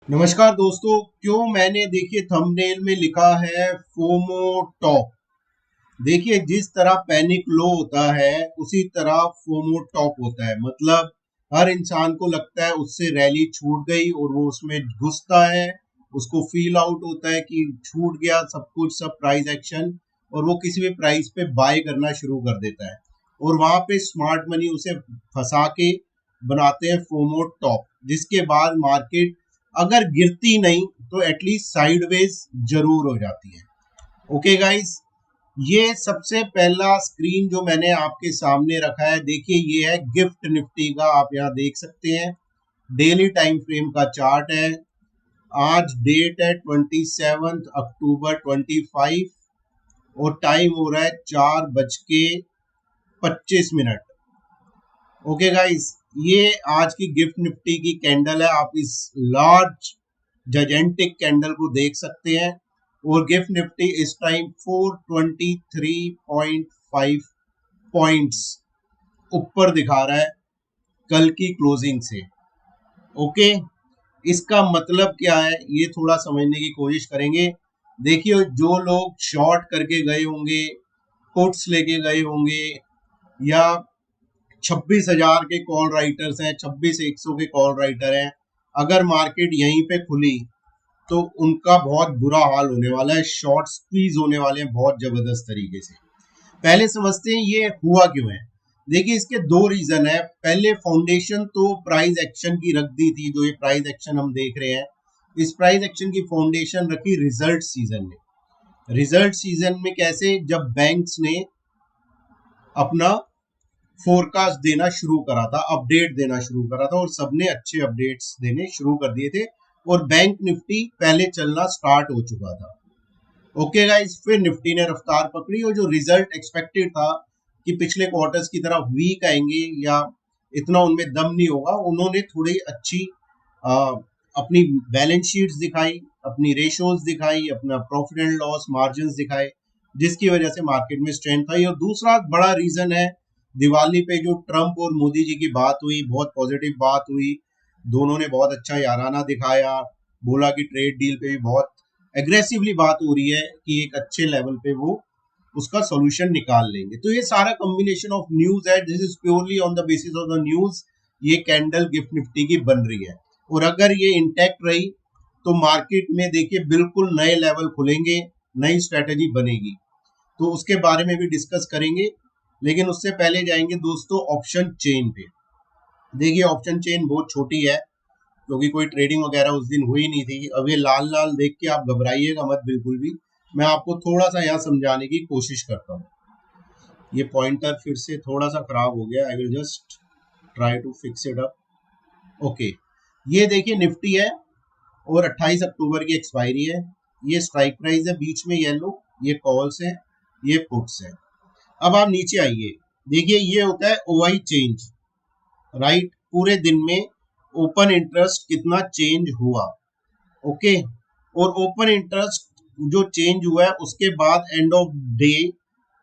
नमस्कार दोस्तों। क्यों मैंने देखिए थंबनेल में लिखा है फोमो टॉप। देखिए जिस तरह पैनिक लो होता है उसी तरह फोमो टॉप होता है। मतलब हर इंसान को लगता है उससे रैली छूट गई और वो उसमें घुसता है। उसको फील आउट होता है कि छूट गया सब कुछ, सब प्राइस एक्शन, और वो किसी भी प्राइस पे बाय करना शुरू कर देता है। और वहां पे स्मार्ट मनी उसे फंसा के बनाते हैं फोमो टॉप, जिसके बाद मार्केट अगर गिरती नहीं तो एटलीस्ट साइडवेज जरूर हो जाती है। ओके गाइस, ये सबसे पहला स्क्रीन जो मैंने आपके सामने रखा है, देखिए ये है गिफ्ट निफ्टी का। आप यहाँ देख सकते हैं डेली टाइम फ्रेम का चार्ट है। आज डेट है 27 अक्टूबर 25 और टाइम हो रहा है 4:25। ओके गाइस, ये आज की गिफ्ट निफ्टी की कैंडल है। आप इस लार्ज जायंटिक कैंडल को देख सकते हैं। और गिफ्ट निफ्टी इस टाइम 423.5 पॉइंट्स ऊपर दिखा रहा है कल की क्लोजिंग से। ओके, इसका मतलब क्या है ये थोड़ा समझने की कोशिश करेंगे। देखिए जो लोग शॉर्ट करके गए होंगे, पुट्स लेके गए होंगे, या 26,000 के कॉल राइटर्स हैं, 26,100 के कॉल राइटर हैं, अगर मार्केट यहीं पे खुली तो उनका बहुत बुरा हाल होने वाला है। शॉर्ट स्क्वीज होने वाले हैं बहुत जबरदस्त तरीके से। पहले समझते हैं ये हुआ क्यों है। देखिए इसके दो रीजन है। पहले फाउंडेशन तो प्राइस एक्शन की रख दी थी। जो ये प्राइस एक्शन हम देख रहे हैं, इस प्राइस एक्शन की फाउंडेशन रखी रिजल्ट सीजन में। रिजल्ट सीजन में कैसे, जब बैंक्स ने अपना फोरकास्ट देना शुरू करा था, अपडेट देना शुरू करा था, और सबने अच्छे अपडेट्स देने शुरू कर दिए थे और बैंक निफ्टी पहले चलना स्टार्ट हो चुका था। ओके गाइस, फिर निफ्टी ने रफ्तार पकड़ी और जो रिजल्ट एक्सपेक्टेड था कि पिछले क्वार्टर्स की तरह वीक आएंगे या इतना उनमें दम नहीं होगा, उन्होंने थोड़ी अच्छी आ, अपनी बैलेंस शीट्स दिखाई, अपनी रेशोज दिखाई, अपना प्रॉफिट एंड लॉस मार्जिन दिखाए, जिसकी वजह से मार्केट में स्ट्रेंथ आई। और दूसरा बड़ा रीजन है दिवाली पे जो ट्रंप और मोदी जी की बात हुई, बहुत पॉजिटिव बात हुई। दोनों ने बहुत अच्छा याराना दिखाया, बोला कि ट्रेड डील पे भी बहुत एग्रेसिवली बात हो रही है कि एक अच्छे लेवल पे वो उसका सॉल्यूशन निकाल लेंगे। तो ये सारा कॉम्बिनेशन ऑफ न्यूज है, this is purely on the basis of the news ये कैंडल गिफ्ट निफ्टी की बन रही है। और अगर ये इंटैक्ट रही तो मार्केट में देखिए बिल्कुल नए लेवल खुलेंगे, नई स्ट्रेटेजी बनेगी। तो उसके बारे में भी डिस्कस करेंगे, लेकिन उससे पहले जाएंगे दोस्तों ऑप्शन चेन पे। देखिए ऑप्शन चेन बहुत छोटी है क्योंकि कोई ट्रेडिंग वगैरह उस दिन हुई नहीं थी। अब ये लाल लाल देख के आप घबराइएगा मत बिल्कुल भी। मैं आपको थोड़ा सा यहाँ समझाने की कोशिश करता हूँ। ये पॉइंटर फिर से थोड़ा सा खराब हो गया, I will just try to fix it up. Okay, ये देखिए निफ्टी है और 28 अक्टूबर की एक्सपायरी है। ये स्ट्राइक प्राइस है बीच में येलो, ये कॉल्स है, ये पुट्स है। अब आप नीचे आइए, देखिए ये होता है ओआई चेंज, राइट। पूरे दिन में ओपन इंटरेस्ट कितना चेंज हुआ। ओके, और ओपन इंटरेस्ट जो चेंज हुआ है उसके बाद एंड ऑफ डे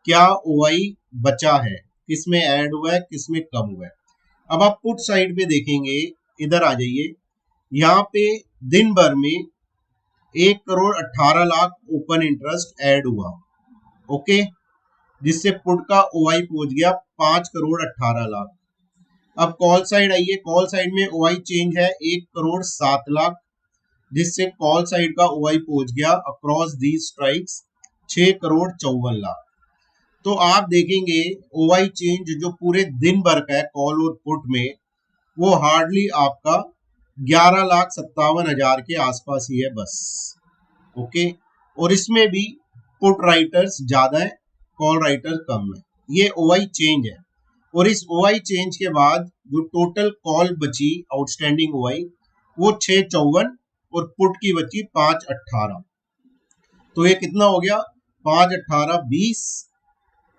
क्या ओआई बचा है, किसमें ऐड हुआ है, किसमें कम हुआ है। अब आप पुट साइड पे देखेंगे, इधर आ जाइए। यहाँ पे दिन भर में 1,18,00,000 ओपन इंटरेस्ट ऐड हुआ। ओके, जिससे पुट का ओआई पहुंच गया 5,18,00,000। अब कॉल साइड आइए, कॉल साइड में ओआई चेंज है 1,07,00,000, जिससे कॉल साइड का ओआई पहुंच गया अक्रॉस दी स्ट्राइक्स 6,54,00,000। तो आप देखेंगे ओआई चेंज जो पूरे दिन भर का है कॉल और पुट में, वो हार्डली आपका 11,57,000 के आसपास ही है बस। ओके, और इसमें भी पुट राइटर्स ज्यादा है, कॉल राइटर कम है। ये ओआई चेंज है। और इस ओआई चेंज के बाद जो टोटल कॉल बची आउटस्टैंडिंग ओआई, वो 6,54 और पुट की बची 5,18। तो ये कितना हो गया, 5,18 20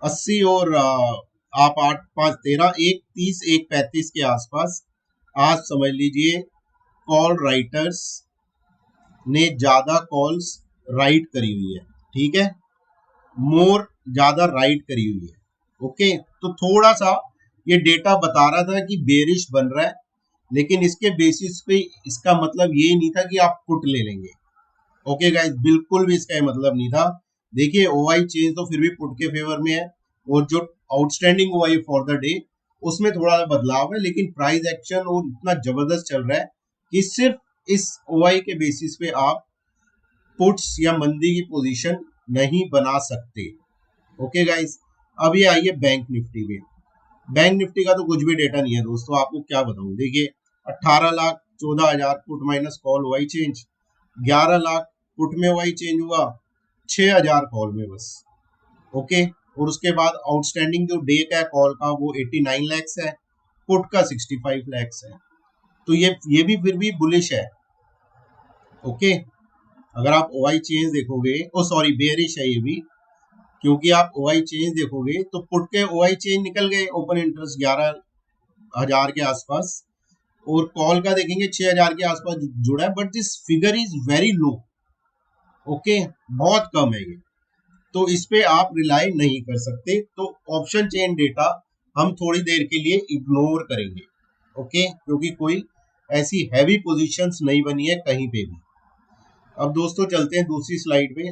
80 और आप 8 5 13 1 30 1 35 के आसपास। आज समझ लीजिए कॉल राइटर्स ने ज्यादा कॉल्स राइट करी हुई है, ठीक है, मोर ज्यादा राइट करी हुई है। ओके, तो थोड़ा सा ये डेटा बता रहा था कि बेरिश बन रहा है, लेकिन इसके बेसिस पे इसका मतलब ये नहीं था कि आप पुट ले लेंगे। ओके गाइस, बिल्कुल भी इसका मतलब नहीं था। देखिए ओआई चेंज तो फिर भी पुट के फेवर में है, और जो outstanding OI for the day उसमें थोड़ा सा बदलाव है, लेकिन प्राइस एक्शन और इतना जबरदस्त चल रहा है कि सिर्फ इस ओआई के बेसिस पे आप पुट्स या मंदी की पोजीशन नहीं बना सकते। ओके गाइस, अब ये आइए बैंक निफ्टी पे। बैंक निफ्टी का तो कुछ भी डेटा नहीं है दोस्तों, आपको क्या बताऊं। देखिए 18,14,000 put minus call OI change, 11 lakh put में ओआई चेंज हुआ, 6,000 कॉल में बस। ओके, और उसके बाद आउटस्टैंडिंग जो डे का कॉल का वो 89 लैक्स है, पुट का 65 लैक्स है। तो ये भी फिर भी बुलिश है। ओके, अगर आप ओआई चेंज देखोगे, ओ सॉरी बेयरिश है ये भी, क्योंकि आप ओआई चेंज देखोगे तो पुट के ओआई चेंज निकल गए ओपन इंटरेस्ट 11,000 के आसपास, और कॉल का देखेंगे 6,000 के आसपास जुड़ा है, but this figure is very low. Okay, बहुत कम है ये, तो इस पे आप रिलाई नहीं कर सकते। तो ऑप्शन चेन डेटा हम थोड़ी देर के लिए इग्नोर करेंगे। ओके, क्योंकि कोई ऐसी हैवी पोजीशंस नहीं बनी है कहीं पे भी। अब दोस्तों चलते हैं दूसरी स्लाइड पे।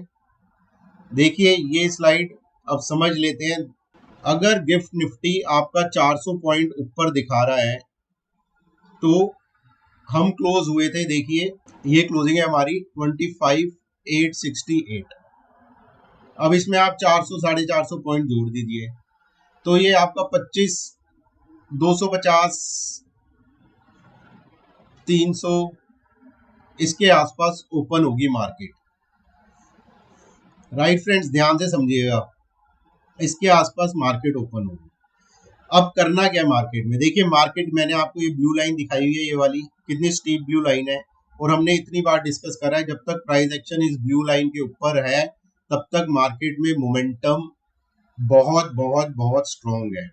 देखिए ये स्लाइड अब समझ लेते हैं। अगर गिफ्ट निफ्टी आपका 400 पॉइंट ऊपर दिखा रहा है तो हम क्लोज हुए थे, देखिए ये क्लोजिंग है हमारी 25,868। अब इसमें आप 400 450 पॉइंट जोड़ दीजिए, तो ये आपका 25 250 300 इसके आसपास ओपन होगी मार्केट। राइट फ्रेंड्स, ध्यान से समझिएगा, इसके आसपास मार्केट ओपन होगी। अब करना क्या मार्केट में, देखिए मार्केट मैंने आपको ये ब्लू लाइन दिखाई हुई है, ये वाली कितनी स्टीप ब्लू लाइन है, और हमने इतनी बार डिस्कस करा है जब तक प्राइस एक्शन इस ब्लू लाइन के ऊपर है तब तक मार्केट में मोमेंटम बहुत बहुत बहुत स्ट्रॉन्ग है।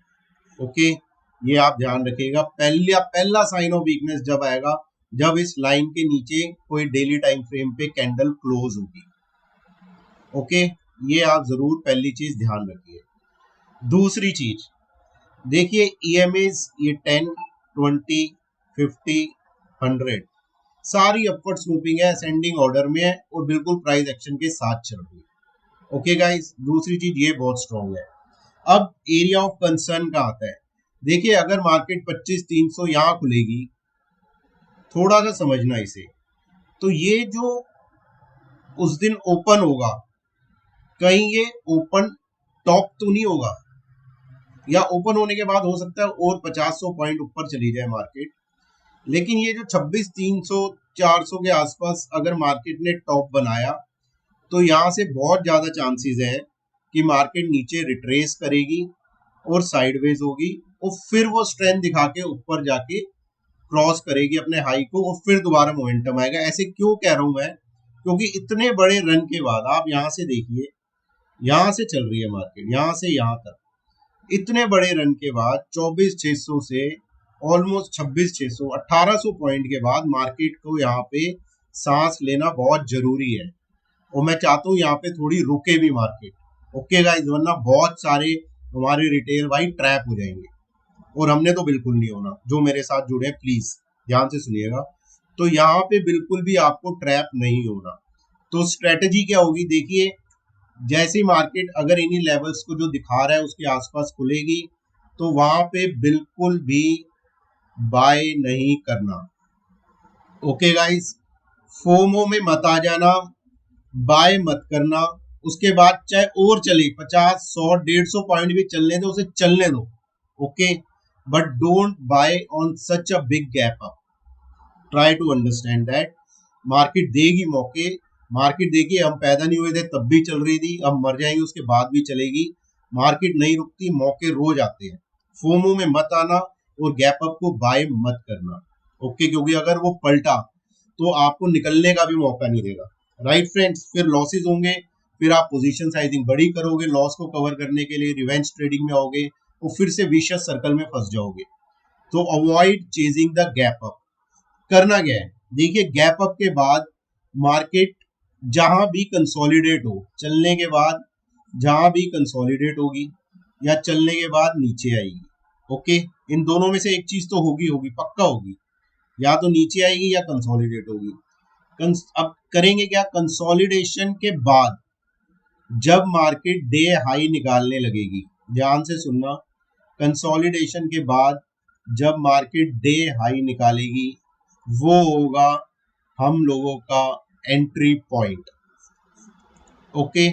ओके, ये आप ध्यान रखिएगा। पहला साइन ऑफ वीकनेस जब आएगा जब इस लाइन के नीचे कोई डेली टाइम फ्रेम पे कैंडल क्लोज होगी। ओके, ये आप जरूर पहली चीज ध्यान रखिए। दूसरी चीज देखिए ईएमएस, ये 10 20 50 100 सारी अपवर्ड स्लूपिंग है, असेंडिंग ऑर्डर में है और बिल्कुल प्राइस एक्शन के साथ चल रही है। ओके गाइस, दूसरी चीज ये बहुत स्ट्रॉन्ग है। अब एरिया ऑफ कंसर्न का आता है। देखिए अगर मार्केट 25,300 यहां खुलेगी, थोड़ा सा समझना इसे, तो ये जो उस दिन ओपन होगा कहीं ये ओपन टॉप तो नहीं होगा, या ओपन होने के बाद हो सकता है और 50-100 पॉइंट ऊपर चली जाए मार्केट। लेकिन ये जो 26,300 400 के आसपास अगर मार्केट ने टॉप बनाया तो यहाँ से बहुत ज्यादा चांसेस है कि मार्केट नीचे रिट्रेस करेगी और साइडवेज होगी, और फिर वो स्ट्रेंथ दिखा के ऊपर जाके क्रॉस करेगी अपने हाई को, और फिर दोबारा मोमेंटम आएगा। ऐसे क्यों कह रहा हूं मैं, क्योंकि इतने बड़े रन के बाद आप यहाँ से देखिए, यहाँ से चल रही है मार्केट, यहाँ से यहाँ तक, इतने बड़े रन के बाद 24,600 से ऑलमोस्ट 26,600 1800 पॉइंट के बाद मार्केट को यहाँ पे सांस लेना बहुत जरूरी है, और मैं चाहता हूँ यहाँ पे थोड़ी रुके भी मार्केट। ओके गाइस, वरना बहुत सारे हमारे रिटेल भाई ट्रैप हो जाएंगे, और हमने तो बिल्कुल नहीं होना। जो मेरे साथ जुड़े हैं प्लीज ध्यान से सुनिएगा, तो यहाँ पे बिल्कुल भी आपको ट्रैप नहीं होना। तो स्ट्रेटजी क्या होगी, देखिए जैसी मार्केट अगर इन्हीं लेवल्स को जो दिखा रहा है उसके आसपास खुलेगी तो वहां पे बिल्कुल भी बाय नहीं करना। ओके गाइस, फोमो में मत आ जाना, बाय मत करना। उसके बाद चाहे और चले 50 100 150 पॉइंट भी चलने दो, उसे चलने दो। Okay, but don't buy on such a big gap up. Try to understand that market देगी मौके, मार्केट देखिए हम पैदा नहीं हुए थे तब भी चल रही थी, हम मर जाएंगे उसके बाद भी चलेगी। मार्केट नहीं रुकती, मौके रोज आते हैं। फोमो में मत आना और गैप अप को बाय मत करना। ओके, क्योंकि अगर वो पलटा तो आपको निकलने का भी मौका नहीं देगा। राइट फ्रेंड्स, फिर लॉसेज होंगे, फिर आप पोजीशन साइजिंग बड़ी करोगे, लॉस को कवर करने के लिए रिवेंज ट्रेडिंग में आओगे और फिर से विशियस सर्कल में फंस जाओगे। तो avoid chasing the gap up. करना क्या है, देखिए गैप अप के बाद मार्केट जहां भी कंसोलिडेट हो, चलने के बाद जहां भी कंसोलिडेट होगी या चलने के बाद नीचे आएगी। ओके, इन दोनों में से एक चीज तो होगी होगी पक्का होगी। या तो नीचे आएगी या कंसोलिडेट होगी। अब करेंगे क्या, कंसोलिडेशन के बाद जब मार्केट डे हाई निकालने लगेगी, ध्यान से सुनना, कंसोलिडेशन के बाद जब मार्केट डे हाई निकालेगी वो होगा हम लोगों का एंट्री पॉइंट। ओके,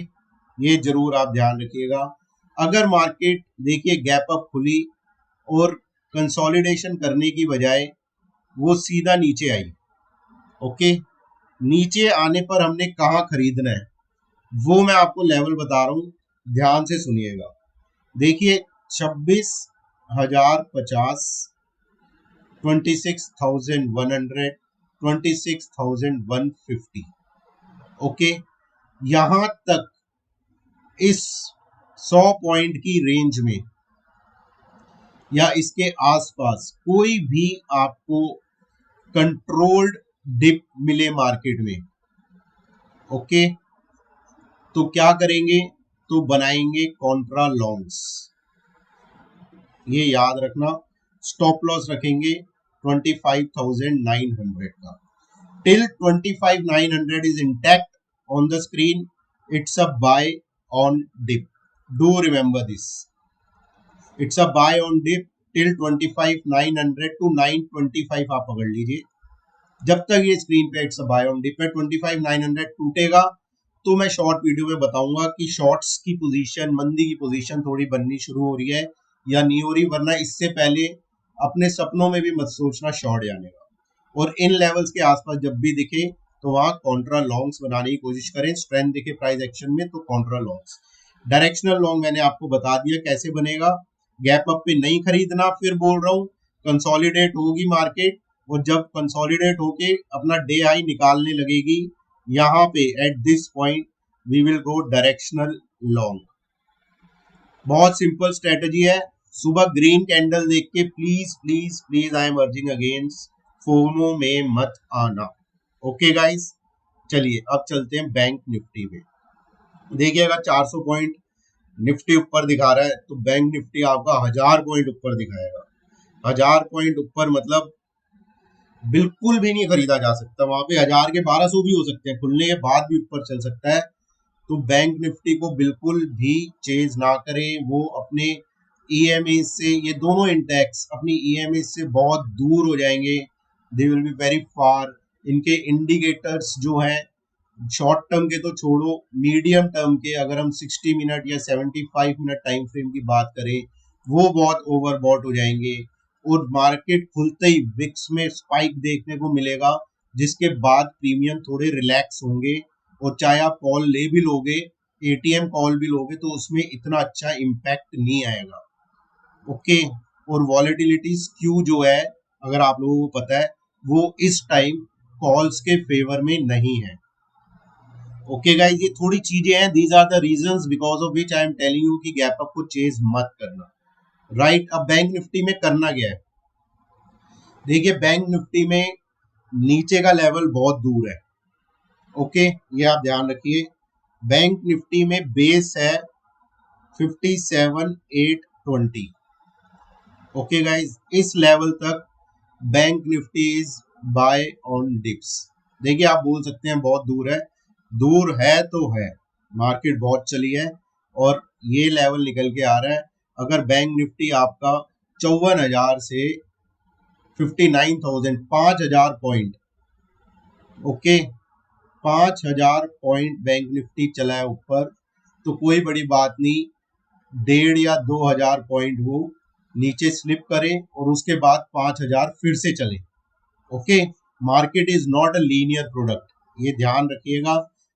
ये जरूर आप ध्यान रखिएगा। अगर मार्केट देखिए गैप अप खुली और कंसोलिडेशन करने की बजाय वो सीधा नीचे आई, ओके, नीचे आने पर हमने कहाँ खरीदना है वो मैं आपको लेवल बता रहा हूँ, ध्यान से सुनिएगा। देखिए 26,050, 26,100, 26,150, ओके, यहां तक इस 100 पॉइंट की रेंज में या इसके आसपास कोई भी आपको कंट्रोल्ड डिप मिले मार्केट में, ओके, तो क्या करेंगे, तो बनाएंगे कॉन्ट्रा लॉन्ग्स। ये याद रखना, स्टॉप लॉस रखेंगे 25,900 का। Till 25,900 is intact on the screen, it's a buy on dip. Do remember this. It's a buy on dip till 25,900 to 925 आप पकड़ लीजिए। जब तक ये स्क्रीन पे it's a buy on dip है, 25,900 टूटेगा तो मैं शॉर्ट वीडियो में बताऊंगा कि शॉर्ट्स की पोजीशन, मंदी की पोजीशन थोड़ी बननी शुरू हो रही है या नहीं हो रही, वरना इससे पहले अपने सपनों में भी मत सोचना शॉर्ट जाने का। और इन लेवल्स के आसपास जब भी दिखे तो वहां कॉन्ट्रा लॉन्ग्स बनाने की कोशिश करें। स्ट्रेंथ दिखे प्राइस एक्शन में तो कॉन्ट्रा लॉन्ग्स। डायरेक्शनल लॉन्ग मैंने आपको बता दिया कैसे बनेगा। गैप अप पे नहीं खरीदना, फिर बोल रहा हूँ कंसोलिडेट होगी मार्केट और जब कंसोलिडेट होके अपना डे हाई निकालने लगेगी यहाँ पे at this point we will go directional long. बहुत सिंपल स्ट्रेटजी है। सुबह ग्रीन कैंडल देख के please please please I am urging against FOMO में मत आना। ओके गाइस, चलिए अब चलते हैं बैंक निफ्टी में। देखिए अगर 400 पॉइंट निफ्टी ऊपर दिखा रहा है तो बैंक निफ्टी आपका 1000 पॉइंट ऊपर दिखाएगा। 1000 पॉइंट ऊपर मतलब बिल्कुल भी नहीं खरीदा जा सकता, वहां पे 1000 के 1200 भी हो सकते हैं, खुलने के बाद भी ऊपर चल सकता है। तो बैंक निफ्टी को बिल्कुल भी चेज ना करें, वो अपने ईएमए से, ये दोनों इंडेक्स अपनी ईएमए से बहुत दूर हो जाएंगे, they will be very far. इनके इंडिकेटर्स जो हैं शॉर्ट टर्म के तो छोड़ो, मीडियम टर्म के अगर हम 60 मिनट या 75 मिनट टाइम फ्रेम की बात करें वो बहुत ओवरबॉट हो जाएंगे और मार्केट खुलते ही विक्स में स्पाइक देखने को मिलेगा, जिसके बाद प्रीमियम थोड़े रिलैक्स होंगे और चाहे आप कॉल ले भी लोगे, एटीएम कॉल भी लोगे तो उसमें इतना अच्छा इम्पैक्ट नहीं आएगा। ओके, और वॉलेटिलिटी स्क्यू जो है अगर आप लोगों को पता है वो इस टाइम कॉल्स के फेवर में नहीं है। ओके गाइस, ये थोड़ी चीजें हैं, these are the reasons because of which I am telling you कि गैप अप को चेज मत करना। राइट, अब बैंक निफ्टी में करना क्या है, देखिए बैंक निफ्टी में नीचे का लेवल बहुत दूर है। ओके, ये आप ध्यान रखिए। बैंक निफ्टी में बेस है 57,820। ओके गाइस, इस लेवल तक bank Nifty is buy on dips. देखिए आप बोल सकते हैं बहुत दूर है, दूर है तो है, मार्केट बहुत चली है और ये लेवल निकल के आ रहा है। अगर बैंक निफ्टी आपका 54,000 से 59,000, 5,000 point, okay, 5,000 point bank Nifty चला है ऊपर तो कोई बड़ी बात नहीं, 1,500 या 2,000 पॉइंट वो नीचे स्लिप करे और उसके बाद 5,000 फिर से चले। Okay, market is not a linear product, ये ध्यान रखिएगा,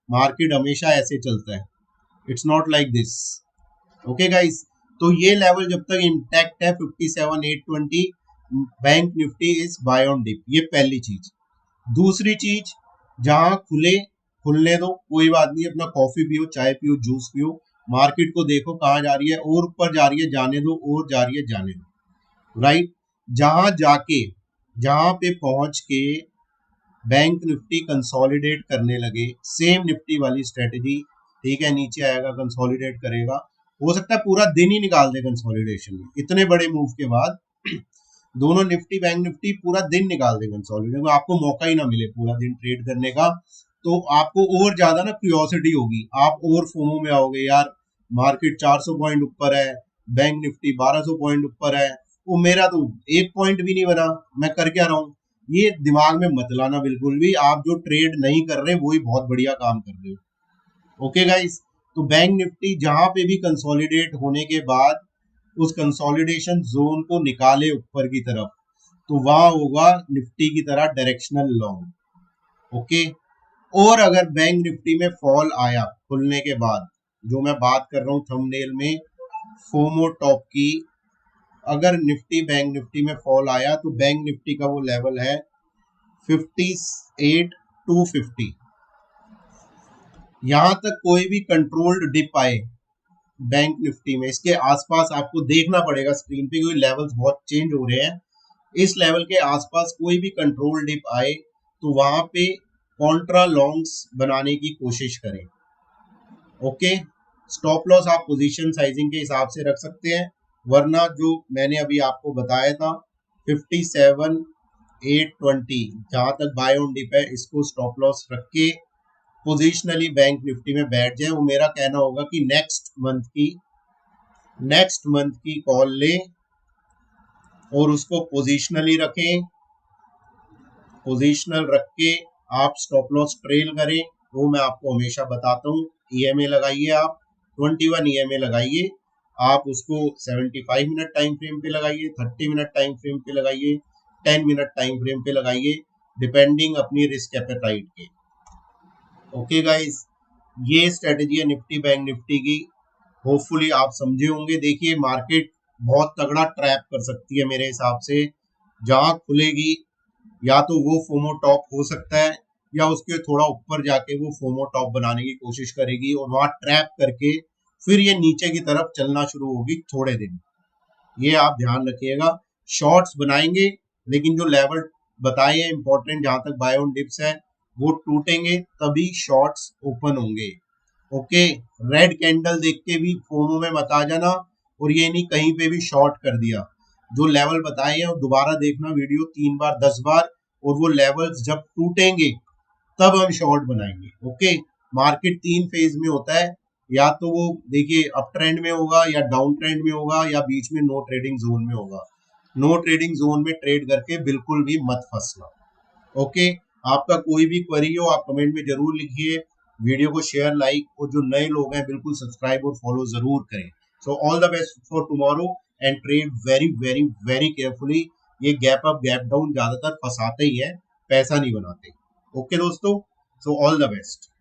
मार्केट हमेशा ऐसे चलता है, it's not like this. Okay guys, तो ये लेवल जब तक इंटैक्ट है 57,820, bank Nifty is buy on dip, ये पहली चीज। दूसरी चीज, जहां खुलने दो, कोई बात नहीं, अपना कॉफी पियो, चाय पियो, जूस पियो, मार्केट को देखो कहाँ जा रही है, और ऊपर जा रही है जाने दो, और जा रही है जाने दो। राइट, जहां पे पहुंच के बैंक निफ्टी कंसोलिडेट करने लगे, सेम निफ्टी वाली स्ट्रेटेजी, ठीक है, नीचे आएगा कंसोलिडेट करेगा, हो सकता है पूरा दिन ही निकाल दे कंसोलिडेशन में, इतने बड़े मूव के बाद दोनों निफ्टी बैंक निफ्टी पूरा दिन निकाल दें कंसोलिडेट, आपको मौका ही ना मिले पूरा दिन ट्रेड करने का, तो आपको और ज्यादा ना क्यूरियोसिटी होगी, आप और फोमो में आओगे, यार मार्केट 400 पॉइंट ऊपर है, बैंक निफ्टी 1200 पॉइंट ऊपर है, वो मेरा तो 1 पॉइंट भी नहीं बना, मैं कर क्या रहा हूँ। ये दिमाग में मत लाना बिल्कुल भी, आप जो ट्रेड नहीं कर रहे वही बहुत बढ़िया काम कर रहे हो। ओके गाइस, तो बैंक निफ्टी जहां पे भी कंसोलिडेट होने के बाद उस कंसोलिडेशन जोन को निकाले ऊपर की तरफ, तो वहां होगा निफ्टी की तरह डायरेक्शनल लॉन्ग। ओके, और अगर बैंक निफ्टी में फॉल आया खुलने के बाद, जो मैं बात कर रहा हूँ थंबनेल में फोमो टॉप की, अगर निफ्टी बैंक निफ्टी में फॉल आया तो बैंक निफ्टी का वो लेवल है 58,250। यहां तक कोई भी कंट्रोल्ड डिप आए बैंक निफ्टी में, इसके आसपास आपको देखना पड़ेगा स्क्रीन पे, क्योंकि लेवल्स बहुत चेंज हो रहे हैं, इस लेवल के आसपास कोई भी कंट्रोल डिप आए तो वहां पे कॉन्ट्रा लॉन्ग्स बनाने की कोशिश करें। ओके, स्टॉप लॉस आप पोजीशन साइजिंग के हिसाब से रख सकते हैं, वरना जो मैंने अभी आपको बताया था 57,820 जहां तक बाय ऑन डिप है, इसको स्टॉप लॉस रख के पोजिशनली बैंक निफ्टी में बैठ जाए। वो मेरा कहना होगा कि नेक्स्ट मंथ की कॉल ले और उसको पोजिशनली रखें, पोजिशनल रख के आप स्टॉप लॉस ट्रेल करें। वो मैं आपको हमेशा बताता हूँ, ईएमए लगाइए, आप 21 ईएमए लगाइए, आप उसको 75 मिनट टाइम फ्रेम पे लगाइए, 30 मिनट टाइम फ्रेम पे लगाइए, 10 मिनट टाइम फ्रेम पे लगाइए, डिपेंडिंग अपनी रिस्क एपेटाइट के। ओके गाइस, ये स्ट्रेटेजी है निफ्टी बैंक निफ्टी की, होपफुली आप समझे होंगे। देखिए मार्केट बहुत तगड़ा ट्रैप कर सकती है मेरे हिसाब से, जहां खुलेगी या तो वो फोमो टॉप हो सकता है, या उसके थोड़ा ऊपर जाके वो फोमो टॉप बनाने की कोशिश करेगी और वहां ट्रैप करके फिर ये नीचे की तरफ चलना शुरू होगी थोड़े दिन। ये आप ध्यान रखिएगा, शॉर्ट्स बनाएंगे लेकिन जो लेवल बताए हैं इंपॉर्टेंट, जहां तक बाय ऑन डिप्स है वो टूटेंगे तभी शॉर्ट्स ओपन होंगे। ओके, रेड कैंडल देख के भी फोमो में मत आ जाना, और ये नहीं कहीं पे भी शॉर्ट कर दिया। जो लेवल बताए हैं दोबारा देखना वीडियो 3 बार 10 बार, और वो लेवल्स जब टूटेंगे तब हम शॉर्ट बनाएंगे। ओके, मार्केट 3 फेज में होता है, या तो वो देखिए अप ट्रेंड में होगा, या डाउन ट्रेंड में होगा, या बीच में नो ट्रेडिंग जोन में होगा। नो ट्रेडिंग जोन में ट्रेड करके बिल्कुल भी मत फंसना। ओके, आपका कोई भी क्वेरी हो आप कमेंट में जरूर लिखिए, वीडियो को शेयर लाइक, और जो नए लोग हैं बिल्कुल सब्सक्राइब और फॉलो जरूर करें। So all the best for tomorrow and trade very very very carefully. ये गैप अप गैप डाउन ज्यादातर फंसाते ही है, पैसा नहीं बनाते। ओके दोस्तों, सो ऑल द बेस्ट।